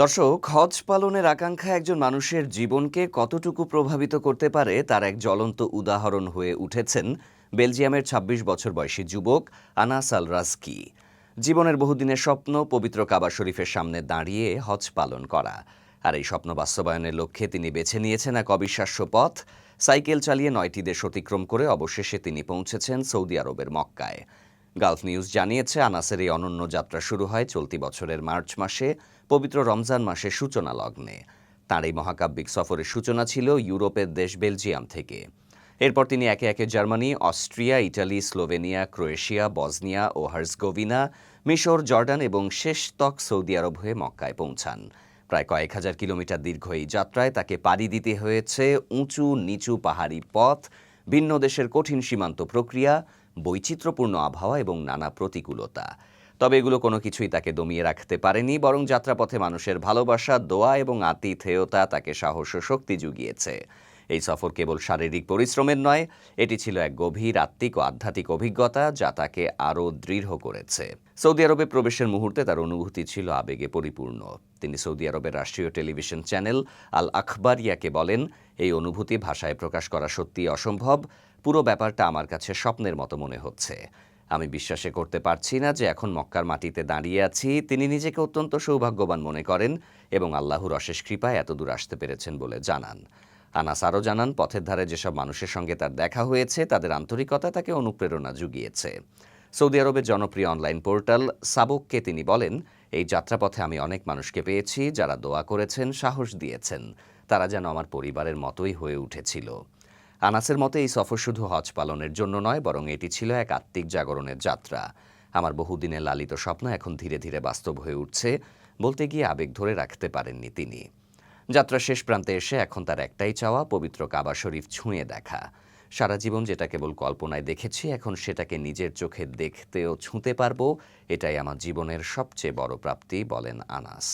দর্শক, হজ পালনের আকাঙ্ক্ষা একজন মানুষের জীবনকে কতটুকু প্রভাবিত করতে পারে তার এক জ্বলন্ত উদাহরণ হয়ে উঠেছেন বেলজিয়ামের ২৬ বছর বয়সী যুবক আনাস আল রাজকি। জীবনের বহুদিনের স্বপ্ন পবিত্র কাবা শরীফের সামনে দাঁড়িয়ে হজ পালন করা। আর এই স্বপ্ন বাস্তবায়নের লক্ষ্যে তিনি বেছে নিয়েছেন এক অবিশ্বাস্য পথ। সাইকেল চালিয়ে ৯টি দেশ অতিক্রম করে অবশেষে তিনি পৌঁছেছেন সৌদি আরবের মক্কায়। গালফ নিউজ জানিয়েছে, আনাসের এই অনন্য যাত্রা শুরু হয় চলতি বছরের মার্চ মাসে পবিত্র রমজান মাসের সূচনা লগ্নে। তাঁর এই মহাকাব্যিক সফরের সূচনা ছিল ইউরোপের দেশ বেলজিয়াম থেকে। এরপর তিনি একে একে Germany, Austria, Italy, Slovenia, Croatia, Bosnia ও হার্জগোভিনা, মিশর, জর্ডান এবং শেষ তক সৌদি আরব হয়ে মক্কায় পৌঁছান। প্রায় কয়েক হাজার কিলোমিটার দীর্ঘ এই যাত্রায় তাকে পাড়ি দিতে হয়েছে উঁচু নিচু পাহাড়ি পথ, ভিন্ন দেশের কঠিন সীমান্ত প্রক্রিয়া, বৈচিত্র্যপূর্ণ আবহাওয়া এবং নানা প্রতিকূলতা। তবে এগুলো কোনো কিছুই তাকে দমিয়ে রাখতে পারেনি, বরং যাত্রাপথে মানুষের ভালোবাসা, দোয়া এবং আতিথেয়তা তাকে সাহস ও শক্তি জুগিয়েছে। এই সফর কেবল শারীরিক পরিশ্রমের নয়, এটি ছিল এক গভীর আত্মিক ও আধ্যাত্মিক অভিজ্ঞতা যা তাকে আরও দৃঢ় করেছে। সৌদি আরবে প্রবেশের মুহূর্তে তার অনুভূতি ছিল আবেগে পরিপূর্ণ। তিনি সৌদি আরবের রাষ্ট্রীয় টেলিভিশন চ্যানেল আল আখবারিয়াকে বলেন, এই অনুভূতি ভাষায় প্রকাশ করা সত্যিই অসম্ভব। পুরো ব্যাপারটা আমার কাছে স্বপ্নের মতো মনে হচ্ছে। আমি বিশ্বাসই করতে পারছি না যে এখন মক্কার মাটিতে দাঁড়িয়ে আছি। তিনি নিজেকে অত্যন্ত সৌভাগ্যবান মনে করেন এবং আল্লাহর অশেষ কৃপায় এতদূর আসতে পেরেছেন বলে জানান। আনাস আরও জানান, পথের ধারে যেসব মানুষের সঙ্গে তার দেখা হয়েছে তাদের আন্তরিকতা তাকে অনুপ্রেরণা জুগিয়েছে। সৌদি আরবের জনপ্রিয় অনলাইন পোর্টাল সাবককে তিনি বলেন, এই যাত্রাপথে আমি অনেক মানুষকে পেয়েছি যারা দোয়া করেছেন, সাহস দিয়েছেন। তারা যেন আমার পরিবারের মতোই হয়ে উঠেছিল। আনাসের মতে এই সফর শুধু হজ পালনের জন্য নয়, বরং এটি ছিল এক আত্মিক জাগরণের যাত্রা। আমার বহুদিনের লালিত স্বপ্ন এখন ধীরে ধীরে বাস্তব হয়ে উঠছে, বলতে গিয়ে আবেগ ধরে রাখতে পারেননি তিনি। যাত্রা শেষ প্রান্তে এসে এখন তার একটাই চাওয়া, পবিত্র কাবা শরীফ ছুঁয়ে দেখা। সারা জীবন যেটা কেবল কল্পনায় দেখেছি, এখন সেটাকে নিজের চোখে দেখতে ও ছুঁতে পারবো। এটাই আমার জীবনের সবচেয়ে বড় প্রাপ্তি, বলেন আনাস।